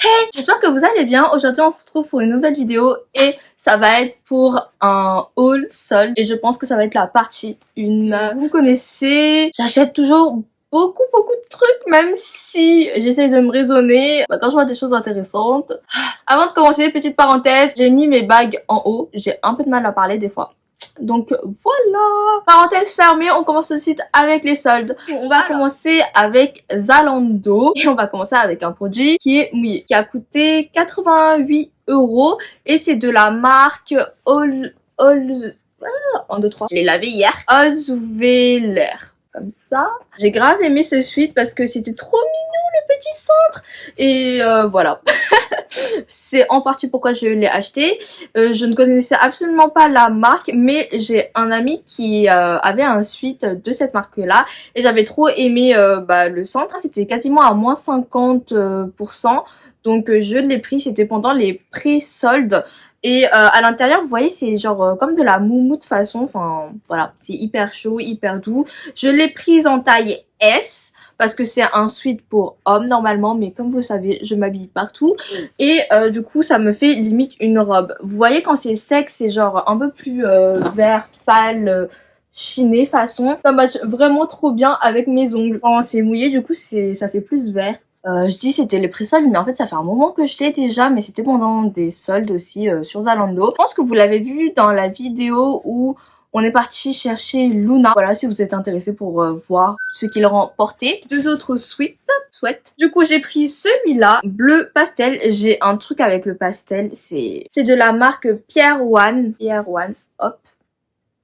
Hey, j'espère que vous allez bien. Aujourd'hui on se retrouve pour une nouvelle vidéo et ça va être pour un haul solde et je pense que ça va être la partie 1. Vous me connaissez, j'achète toujours beaucoup de trucs même si j'essaye de me raisonner quand je vois des choses intéressantes. Avant de commencer, petite parenthèse, j'ai mis mes bagues en haut, j'ai un peu de mal à parler des fois. Donc voilà, parenthèse fermée, on commence tout de suite avec les soldes. On va commencer avec Zalando et on va commencer avec un produit qui est mouillé, qui a coûté 88 € et c'est de la marque All 1, 2, 3. Je l'ai lavé hier. Osweiler. Comme ça. J'ai grave aimé ce sweat parce que c'était trop mignon le petit centre. Et voilà. C'est en partie pourquoi je l'ai acheté. Je ne connaissais absolument pas la marque, mais j'ai un ami qui avait un sweat de cette marque-là. Et j'avais trop aimé le centre. C'était quasiment à moins 50%. Donc je l'ai pris, c'était pendant les pré-soldes. Et à l'intérieur, vous voyez, c'est genre comme de la moumoute façon. Enfin, voilà, c'est hyper chaud, hyper doux. Je l'ai prise en taille S parce que c'est un sweat pour homme normalement. Mais comme vous le savez, je m'habille partout. Et du coup, ça me fait limite une robe. Vous voyez, quand c'est sec, c'est genre un peu plus vert, pâle, chiné façon. Ça match vraiment trop bien avec mes ongles. Quand c'est mouillé, du coup, ça fait plus vert. Je dis c'était les pré-soldes, mais en fait ça fait un moment que je l'ai déjà, mais c'était pendant des soldes aussi sur Zalando. Je pense que vous l'avez vu dans la vidéo où on est parti chercher Luna. Voilà, si vous êtes intéressé pour voir ce qu'il remportait. Deux autres sweats. Du coup j'ai pris celui-là, bleu pastel. J'ai un truc avec le pastel, c'est de la marque Pier One. Hop.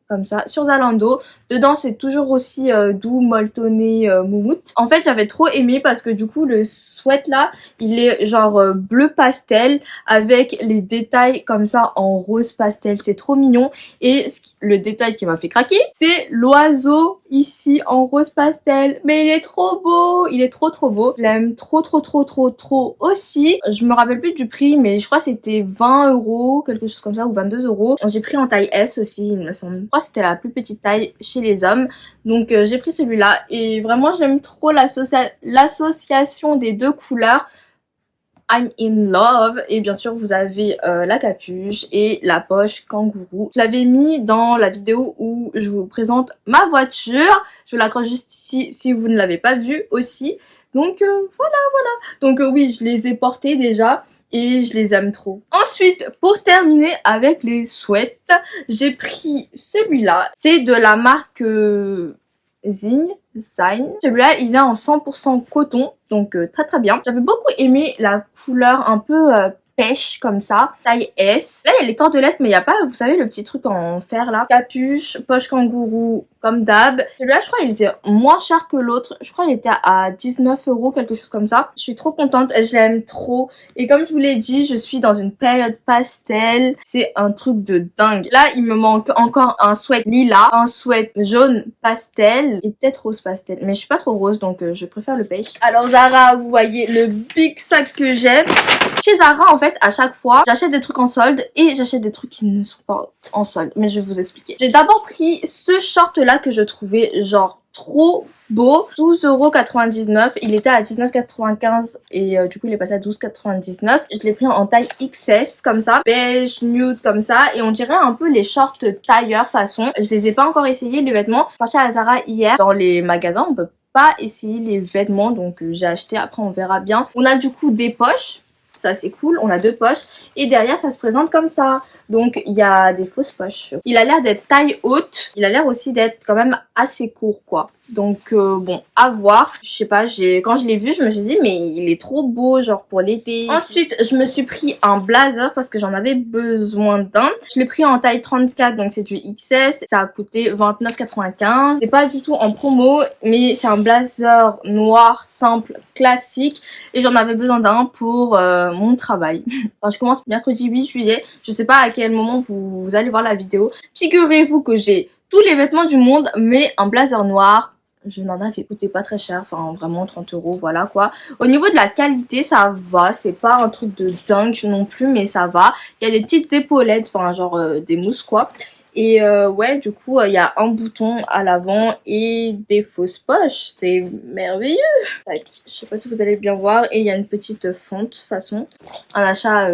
Comme ça, sur Zalando. Dedans, c'est toujours aussi doux, molletonné, moumoute. En fait, j'avais trop aimé parce que du coup, le sweat là, il est genre bleu pastel avec les détails comme ça en rose pastel. C'est trop mignon. Et le détail qui m'a fait craquer, c'est l'oiseau ici en rose pastel. Mais il est trop beau, il est trop beau. Je l'aime trop aussi. Je me rappelle plus du prix, mais je crois que c'était 20 €, quelque chose comme ça, ou 22 €. J'ai pris en taille S aussi, il me semble. Je crois que c'était la plus petite taille chez les hommes. Donc j'ai pris celui-là et vraiment j'aime trop l'association des deux couleurs. I'm in love. Et bien sûr vous avez la capuche et la poche kangourou. Je l'avais mis dans la vidéo où je vous présente ma voiture. Je vous l'accroche juste ici si vous ne l'avez pas vue aussi. Donc voilà. Donc oui, je les ai portés déjà et je les aime trop. Ensuite, pour terminer avec les sweats, j'ai pris celui-là. C'est de la marque Zine. Celui-là, il est en 100% coton, donc très bien. J'avais beaucoup aimé la couleur un peu pêche comme ça, taille S. Là, il y a les cordelettes, mais il n'y a pas, vous savez, le petit truc en fer là. Capuche, poche kangourou, comme d'hab. Celui-là, je crois il était moins cher que l'autre. Je crois il était à 19 €, quelque chose comme ça. Je suis trop contente, je l'aime trop. Et comme je vous l'ai dit, je suis dans une période pastel. C'est un truc de dingue. Là, il me manque encore un sweat lilas, un sweat jaune pastel et peut-être rose pastel. Mais je suis pas trop rose, donc je préfère le beige. Alors Zara, vous voyez le big sac que j'ai. Chez Zara, en fait, à chaque fois, j'achète des trucs en solde et j'achète des trucs qui ne sont pas en solde. Mais je vais vous expliquer. J'ai d'abord pris ce short-là que je trouvais genre trop beau. 12,99 €. Il était à 19,95 € et du coup, il est passé à 12,99 €. Je l'ai pris en taille XS comme ça. Beige, nude comme ça. Et on dirait un peu les shorts tailleur façon. Je les ai pas encore essayés, les vêtements. Je suis partie à Zara hier. Dans les magasins, on peut pas essayer les vêtements. Donc j'ai acheté. Après, on verra bien. On a du coup des poches. Ça c'est cool, on a deux poches et derrière ça se présente comme ça. Donc il y a des fausses poches. Il a l'air d'être taille haute, il a l'air aussi d'être quand même assez court quoi. Donc bon, à voir. Je sais pas, quand je l'ai vu, je me suis dit mais il est trop beau genre pour l'été. Ensuite, je me suis pris un blazer parce que j'en avais besoin d'un. Je l'ai pris en taille 34, donc c'est du XS. Ça a coûté 29,95 €. C'est pas du tout en promo, mais c'est un blazer noir simple classique et j'en avais besoin d'un pour mon travail. Enfin, je commence mercredi 8 juillet. Je sais pas à quel moment vous allez voir la vidéo. Figurez-vous que j'ai tous les vêtements du monde, mais un blazer noir. Je n'en avais coûté pas très cher, enfin vraiment 30 €, voilà quoi. Au niveau de la qualité, ça va, c'est pas un truc de dingue non plus, mais ça va. Il y a des petites épaulettes, enfin genre des mousses quoi. Et ouais, du coup, il y a un bouton à l'avant et des fausses poches. C'est merveilleux. Tac, je sais pas si vous allez bien voir. Et il y a une petite fonte façon. Un achat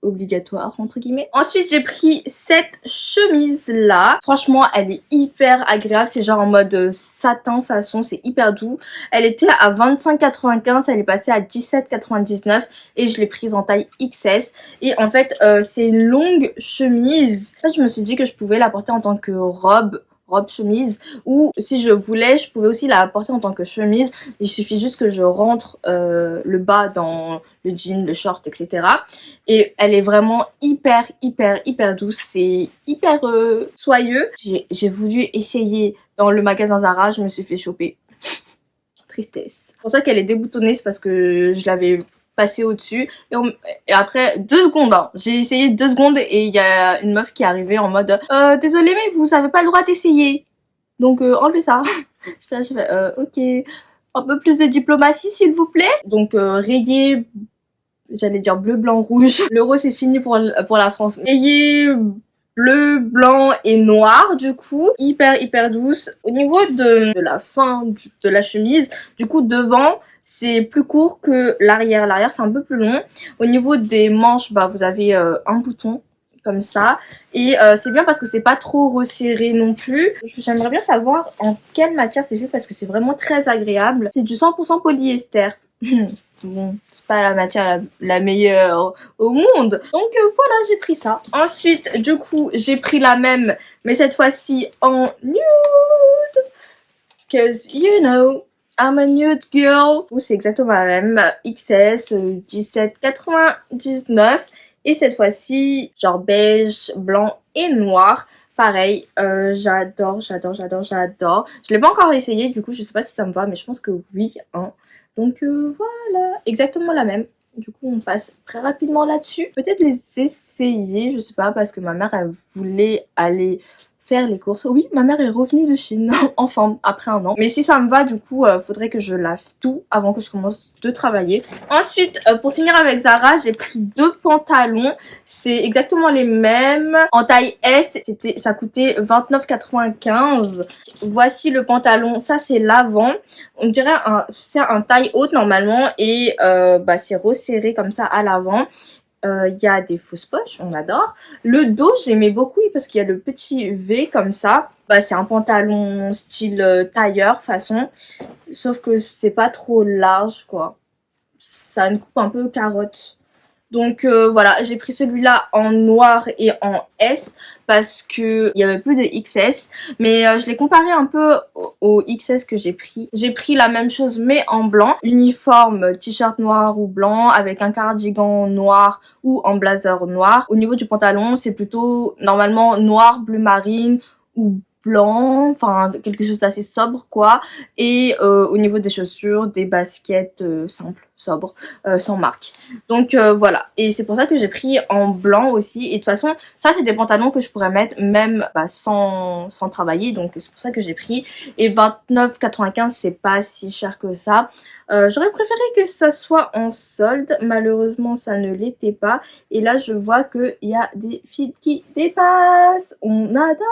obligatoire entre guillemets. Ensuite j'ai pris cette chemise là, franchement elle est hyper agréable, c'est genre en mode satin façon, c'est hyper doux. Elle était à 25,95, elle est passée à 17,99 et je l'ai prise en taille XS. Et en fait c'est une longue chemise. En fait je me suis dit que je pouvais la porter en tant que robe chemise, ou si je voulais je pouvais aussi la porter en tant que chemise. Il suffit juste que je rentre le bas dans le jean, le short, etc. Et elle est vraiment hyper douce, c'est hyper soyeux. J'ai voulu essayer dans le magasin Zara, je me suis fait choper. Tristesse. C'est pour ça qu'elle est déboutonnée, c'est parce que je l'avais passé au-dessus et après 2 secondes hein. J'ai essayé 2 secondes et il y a une meuf qui est arrivée en mode désolée mais vous avez pas le droit d'essayer donc enlevez ça. Ça je fais ok, un peu plus de diplomatie s'il vous plaît. Donc rayé, j'allais dire bleu blanc rouge, l'euro c'est fini pour la France. Rayé bleu, blanc et noir du coup, hyper douce. Au niveau de la fin de la chemise, du coup devant c'est plus court que l'arrière. L'arrière c'est un peu plus long. Au niveau des manches, bah vous avez un bouton comme ça. Et c'est bien parce que c'est pas trop resserré non plus. J'aimerais bien savoir en quelle matière c'est fait parce que c'est vraiment très agréable. C'est du 100% polyester. Bon, c'est pas la matière la meilleure au monde. Donc voilà, j'ai pris ça. Ensuite, du coup, j'ai pris la même, mais cette fois-ci en nude. Cause you know, I'm a nude girl. C'est exactement la même, XS 17,99. Et cette fois-ci, genre beige, blanc et noir. Pareil, j'adore. Je l'ai pas encore essayé, du coup je sais pas si ça me va, mais je pense que oui, hein. Donc voilà, exactement la même. Du coup on passe très rapidement là-dessus. Peut-être les essayer, je sais pas, parce que ma mère elle voulait aller faire les courses. Oui, ma mère est revenue de Chine, enfin, après 1 an. Mais si ça me va, du coup, faudrait que je lave tout avant que je commence de travailler. Ensuite, pour finir avec Zara, j'ai pris 2 pantalons. C'est exactement les mêmes. En taille S, ça coûtait 29,95. Voici le pantalon. Ça, c'est l'avant. On dirait c'est un taille haute normalement. Et bah, c'est resserré comme ça à l'avant. Il y a des fausses poches, on adore. Le dos, j'aimais beaucoup parce qu'il y a le petit V comme ça. Bah, c'est un pantalon style tailleur façon. Sauf que c'est pas trop large quoi. Ça a une coupe un peu carotte. Donc voilà, j'ai pris celui-là en noir et en S parce que il y avait plus de XS. Mais je l'ai comparé un peu au XS que j'ai pris. J'ai pris la même chose mais en blanc. Uniforme t-shirt noir ou blanc avec un cardigan noir ou en blazer noir. Au niveau du pantalon, c'est plutôt normalement noir, bleu marine ou blanc, enfin quelque chose d'assez sobre quoi. Et au niveau des chaussures, des baskets simples, sobres, sans marque. Donc voilà, et c'est pour ça que j'ai pris en blanc aussi. Et de toute façon ça c'est des pantalons que je pourrais mettre même bah, sans travailler, donc c'est pour ça que j'ai pris. Et 29,95 c'est pas si cher que ça. J'aurais préféré que ça soit en solde, malheureusement ça ne l'était pas. Et là je vois qu'il y a des fils qui dépassent, on adore.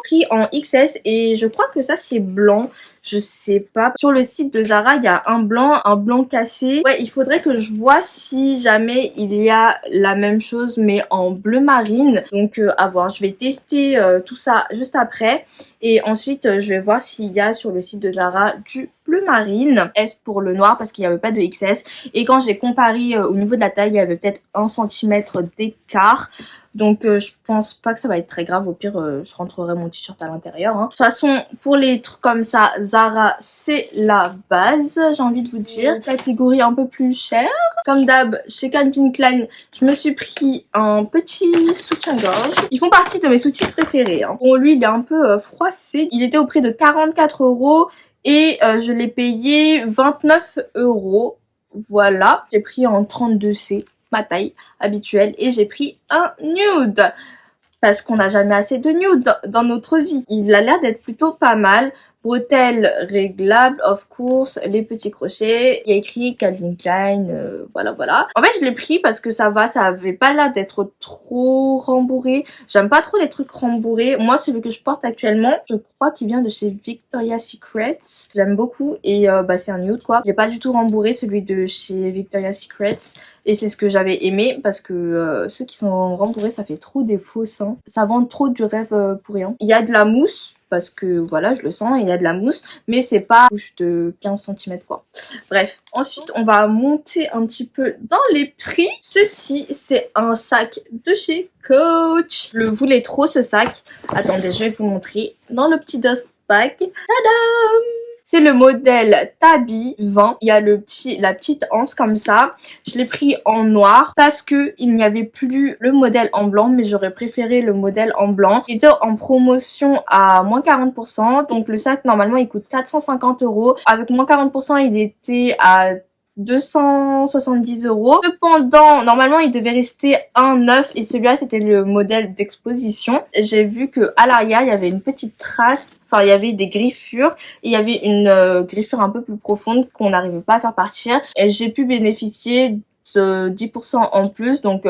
Pris en XS et je crois que ça c'est blanc, je sais pas. Sur le site de Zara il y a un blanc cassé. Ouais, il faudrait que je vois si jamais il y a la même chose mais en bleu marine. Donc à voir, je vais tester tout ça juste après. Et ensuite je vais voir s'il y a sur le site de Zara du bleu marine. S pour le noir parce qu'il n'y avait pas de XS. Et quand j'ai comparé au niveau de la taille, il y avait peut-être 1 cm d'écart. Donc je pense pas que ça va être très grave. Au pire je rentrerai mon t-shirt à l'intérieur hein. De toute façon pour les trucs comme ça, Zara c'est la base, j'ai envie de vous dire. Catégorie un peu plus chère. Comme d'hab chez Calvin Klein, je me suis pris un petit soutien-gorge. Ils font partie de mes soutiens préférés hein. Bon lui il est un peu froissé. Il était au prix de 44 € et je l'ai payé 29 €. Voilà, j'ai pris en 32C. Ma taille habituelle et j'ai pris un nude parce qu'on n'a jamais assez de nude dans notre vie. Il a l'air d'être plutôt pas mal. bretelles réglables, of course, les petits crochets. Il y a écrit Calvin Klein, voilà voilà. En fait je l'ai pris parce que ça va, ça avait pas l'air d'être trop rembourré. J'aime pas trop les trucs rembourrés. Moi celui que je porte actuellement, je crois qu'il vient de chez Victoria's Secret. J'aime beaucoup et c'est un nude quoi. Il est pas du tout rembourré celui de chez Victoria's Secret et c'est ce que j'avais aimé parce que ceux qui sont rembourrés ça fait trop des faux seins. Ça vend trop du rêve pour rien. Il y a de la mousse parce que voilà je le sens, il y a de la mousse mais c'est pas une bouche de 15 cm quoi. Bref, ensuite on va monter un petit peu dans les prix. Ceci c'est un sac de chez Coach. Je le voulais trop ce sac. Attendez, je vais vous montrer dans le petit dust bag. Tadam! C'est le modèle Tabby 20. Il y a la petite anse comme ça. Je l'ai pris en noir parce que il n'y avait plus le modèle en blanc, mais j'aurais préféré le modèle en blanc. Il était en promotion à moins 40%. Donc le sac normalement il coûte 450 €. Avec moins 40% il était à 270 €. Cependant, normalement, il devait rester un neuf et celui-là, c'était le modèle d'exposition. J'ai vu que à l'arrière, il y avait une petite trace, enfin, il y avait des griffures et il y avait une griffure un peu plus profonde qu'on n'arrivait pas à faire partir. Et j'ai pu bénéficier 10% en plus, donc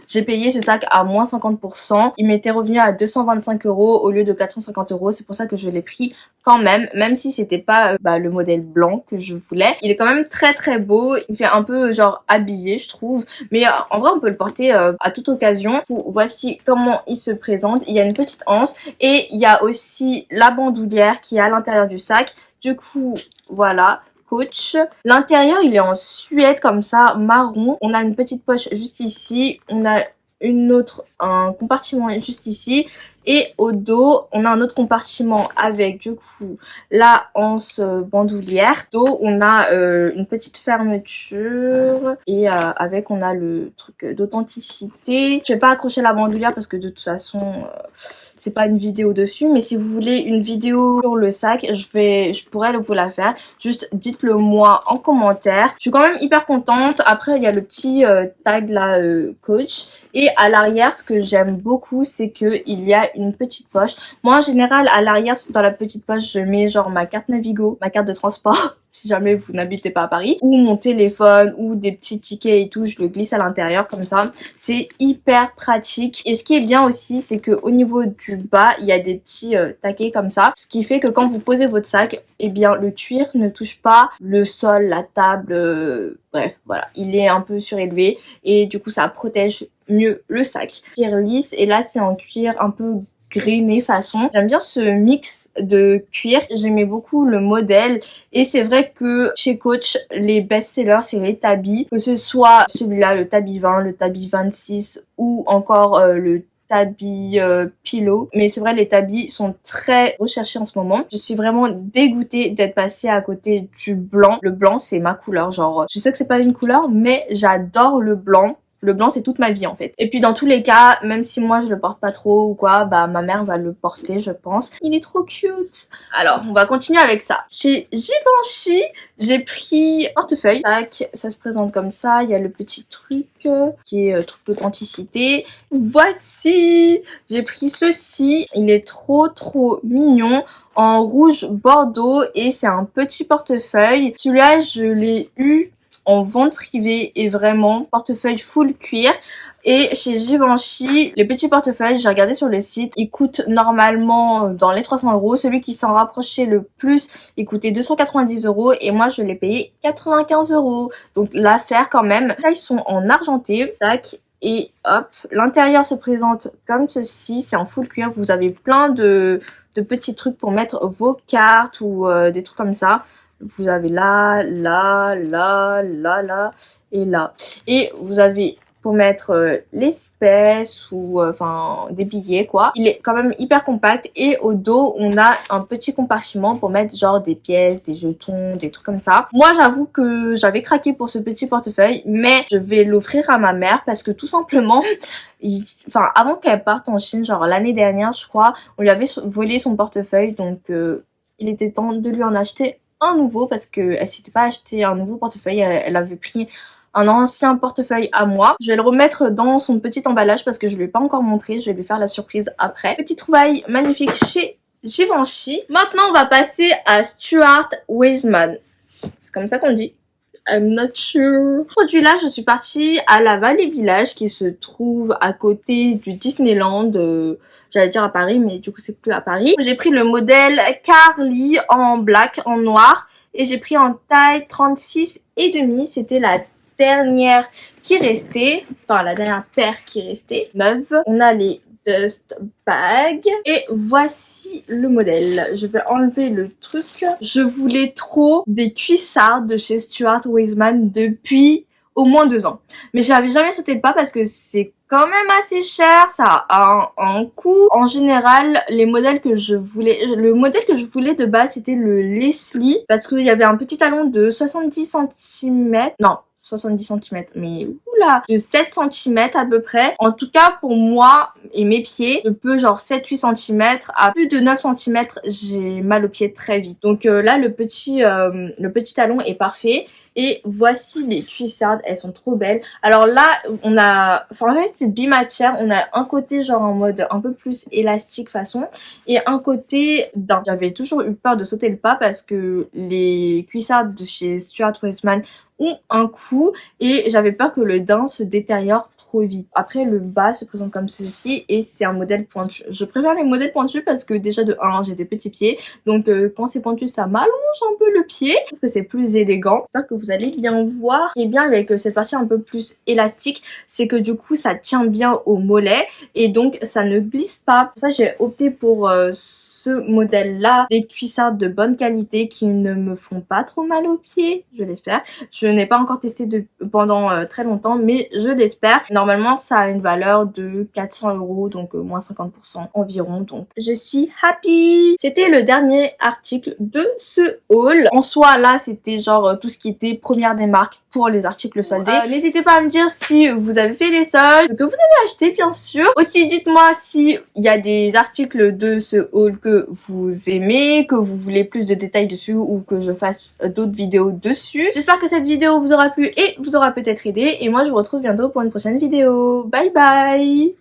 j'ai payé ce sac à moins 50%. Il m'était revenu à 225 € au lieu de 450 €. C'est pour ça que je l'ai pris quand même si c'était pas le modèle blanc que je voulais. Il est quand même très très beau. Il fait un peu genre habillé je trouve, mais en vrai on peut le porter à toute occasion. Voici comment il se présente. Il y a une petite anse et il y a aussi la bandoulière qui est à l'intérieur du sac. Du coup voilà, Coach. L'intérieur il est en suède comme ça, marron. On a une petite poche juste ici. On a un compartiment juste ici. Et au dos, on a un autre compartiment avec du coup la anse bandoulière. Au dos, on a une petite fermeture et avec on a le truc d'authenticité. Je vais pas accrocher la bandoulière parce que de toute façon c'est pas une vidéo dessus. Mais si vous voulez une vidéo sur le sac, je pourrais vous la faire. Juste dites-le moi en commentaire. Je suis quand même hyper contente. Après il y a le petit tag là Coach. Et à l'arrière, ce que j'aime beaucoup, c'est que il y a une petite poche. Moi, en général, à l'arrière, dans la petite poche, je mets genre ma carte Navigo, ma carte de transport, si jamais vous n'habitez pas à Paris, ou mon téléphone, ou des petits tickets et tout, je le glisse à l'intérieur comme ça. C'est hyper pratique. Et ce qui est bien aussi, c'est que au niveau du bas, il y a des petits taquets comme ça, ce qui fait que quand vous posez votre sac, eh bien, le cuir ne touche pas le sol, la table, bref, voilà. Il est un peu surélevé et du coup, ça protège mieux le sac. Cuir lisse et là c'est en cuir un peu grainé façon. J'aime bien ce mix de cuir. J'aimais beaucoup le modèle et c'est vrai que chez Coach les best-sellers c'est les Tabby, que ce soit celui-là le Tabby 20, le Tabby 26 ou encore le Tabby Pillow. Mais c'est vrai les Tabby sont très recherchés en ce moment. Je suis vraiment dégoûtée d'être passée à côté du blanc. Le blanc c'est ma couleur, genre je sais que c'est pas une couleur mais j'adore le blanc. Le blanc c'est toute ma vie en fait. Et puis dans tous les cas, même si moi je le porte pas trop ou quoi, bah ma mère va le porter je pense. Il est trop cute. Alors on va continuer avec ça. Chez Givenchy, j'ai pris portefeuille. Tac, ça se présente comme ça. Il y a le petit truc qui est truc d'authenticité. Voici, j'ai pris ceci. Il est trop mignon en rouge bordeaux et c'est un petit portefeuille. Celui-là je l'ai eu en vente privée et vraiment portefeuille full cuir. Et chez Givenchy, les petits portefeuilles, j'ai regardé sur le site, ils coûtent normalement dans les 300 €. Celui qui s'en rapprochait le plus, il coûtait 290 € et moi je l'ai payé 95 €. Donc l'affaire quand même. Là ils sont en argenté, tac. Et hop, l'intérieur se présente comme ceci, c'est en full cuir. Vous avez plein de petits trucs pour mettre vos cartes ou des trucs comme ça. Vous avez là et là. Et vous avez pour mettre l'espèce ou enfin des billets quoi. Il est quand même hyper compact et au dos on a un petit compartiment pour mettre genre des pièces, des jetons, des trucs comme ça. Moi j'avoue que j'avais craqué pour ce petit portefeuille mais je vais l'offrir à ma mère parce que tout simplement enfin avant qu'elle parte en Chine, genre l'année dernière je crois, on lui avait volé son portefeuille donc il était temps de lui en acheter un nouveau parce qu'elle s'était pas acheté un nouveau portefeuille, elle avait pris un ancien portefeuille à moi. Je vais le remettre dans son petit emballage parce que je lui ai pas encore montré, je vais lui faire la surprise après. Petite trouvaille magnifique chez Givenchy. Maintenant, on va passer à Stuart Weitzman. C'est comme ça qu'on dit. I'm not sure. Produit là, je suis partie à la Vallée Village qui se trouve à côté du Disneyland. J'allais dire à Paris, mais du coup c'est plus à Paris. J'ai pris le modèle Carly en black, en noir. Et j'ai pris en taille 36,5. C'était la dernière qui restait. Enfin, la dernière paire qui restait. Neuve. On a les Dust Bag. Et voici le modèle. Je vais enlever le truc. Je voulais trop des cuissards de chez Stuart Weitzman depuis au moins 2 ans. Mais j'avais jamais sauté le pas parce que c'est quand même assez cher, ça a un coût. En général, les modèles que je voulais, le modèle que je voulais de base c'était le Leslie parce qu'il y avait un petit talon de 70 cm. Non, 70 cm, mais oula, de 7 cm à peu près. En tout cas, pour moi et mes pieds, je peux genre 7-8 cm. À plus de 9 cm, j'ai mal aux pieds très vite. Donc là, le petit talon est parfait. Et voici les cuissardes, elles sont trop belles. Alors là, on a, enfin en fait c'est bimatière, on a un côté genre en mode un peu plus élastique façon et un côté d'un. J'avais toujours eu peur de sauter le pas parce que les cuissardes de chez Stuart Weitzman ont un coup et j'avais peur que le daim se détériore trop vite. Après le bas se présente comme ceci et c'est un modèle pointu. Je préfère les modèles pointus parce que déjà de 1 j'ai des petits pieds donc quand c'est pointu ça m'allonge un peu le pied parce que c'est plus élégant. J'espère que vous allez bien voir. Ce qui est bien avec cette partie un peu plus élastique c'est que du coup ça tient bien au mollet et donc ça ne glisse pas. Pour ça j'ai opté pour ce modèle là, des cuissardes de bonne qualité qui ne me font pas trop mal aux pieds, je l'espère. Je n'ai pas encore testé pendant très longtemps mais je l'espère. Normalement ça a une valeur de 400 €, donc moins 50% environ, donc je suis happy. C'était le dernier article de ce haul. En soi là c'était genre tout ce qui était première des marques pour les articles soldés. N'hésitez pas à me dire si vous avez fait les soldes, ce que vous avez acheté bien sûr. Aussi dites-moi si il y a des articles de ce haul que vous aimez, que vous voulez plus de détails dessus ou que je fasse d'autres vidéos dessus. J'espère que cette vidéo vous aura plu et vous aura peut-être aidé et moi je vous retrouve bientôt pour une prochaine vidéo. Bye bye.